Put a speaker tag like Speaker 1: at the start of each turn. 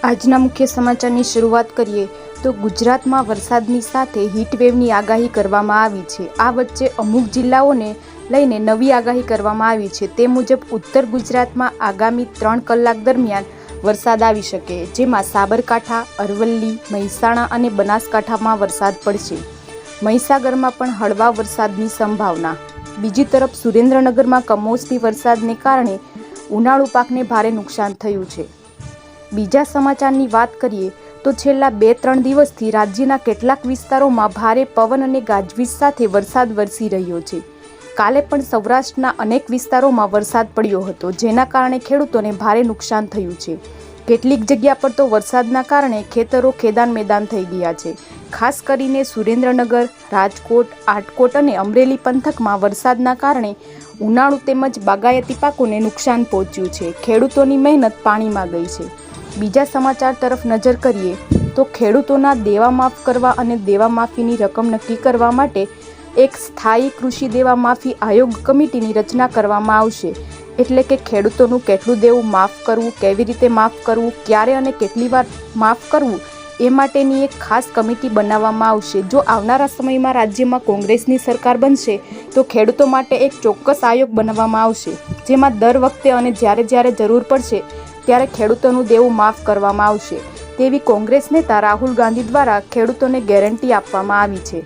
Speaker 1: આજના મુખ્ય સમાચારની શરૂઆત કરીએ તો ગુજરાતમાં વરસાદની સાથે હીટવેવની આગાહી કરવામાં આવી છે। આ વચ્ચે અમુક જિલ્લાઓને લઈને નવી આગાહી કરવામાં આવી છે। તે મુજબ ઉત્તર ગુજરાતમાં આગામી 3 કલાક દરમિયાન વરસાદ આવી શકે, જેમાં સાબરકાંઠા, અરવલ્લી, મહેસાણા અને બનાસકાંઠામાં વરસાદ પડશે। મહીસાગરમાં પણ હળવા વરસાદની સંભાવના। બીજી તરફ સુરેન્દ્રનગરમાં કમોસમી વરસાદને કારણે ઉનાળુ પાકને ભારે નુકસાન થયું છે। બીજા સમાચારની વાત કરીએ તો છેલ્લા 2-3 દિવસથી રાજ્યના કેટલાક વિસ્તારોમાં ભારે પવન અને ગાજવીજ સાથે વરસાદ વરસી રહ્યો છે। કાલે પણ સૌરાષ્ટ્રના અનેક વિસ્તારોમાં વરસાદ પડ્યો હતો, જેના કારણે ખેડૂતોને ભારે નુકસાન થયું છે। કેટલીક જગ્યા પર તો વરસાદના કારણે ખેતરો ખેદાન મેદાન થઈ ગયા છે। ખાસ કરીને સુરેન્દ્રનગર, રાજકોટ, આટકોટ અને અમરેલી પંથકમાં વરસાદના કારણે ઉનાળુ તેમજ બાગાયતી પાકોને નુકસાન પહોંચ્યું છે। ખેડૂતોની મહેનત પાણીમાં ગઈ છે। બીજા સમાચાર તરફ નજર કરીએ તો ખેડૂતોના દેવા માફ કરવા અને દેવા માફીની રકમ નક્કી કરવા માટે એક સ્થાયી કૃષિ દેવા માફી આયોગ કમિટીની રચના કરવામાં આવશે। એટલે કે ખેડૂતોનું કેટલું દેવું માફ કરવું, કેવી રીતે માફ કરવું, ક્યારે અને કેટલી વાર માફ કરવું, એ માટેની એક ખાસ કમિટી બનાવવામાં આવશે। જો આવનારા સમયમાં રાજ્યમાં કોંગ્રેસની સરકાર બનશે તો ખેડૂતો માટે એક ચોક્કસ આયોગ બનાવવામાં આવશે, જેમાં દર વખતે અને જ્યારે જરૂર પડશે ત્યારે ખેડૂતોનું દેવું માફ કરવામાં આવશે, તેવી કોંગ્રેસ નેતા રાહુલ ગાંધી દ્વારા ખેડૂતોને ગેરંટી આપવામાં આવી છે।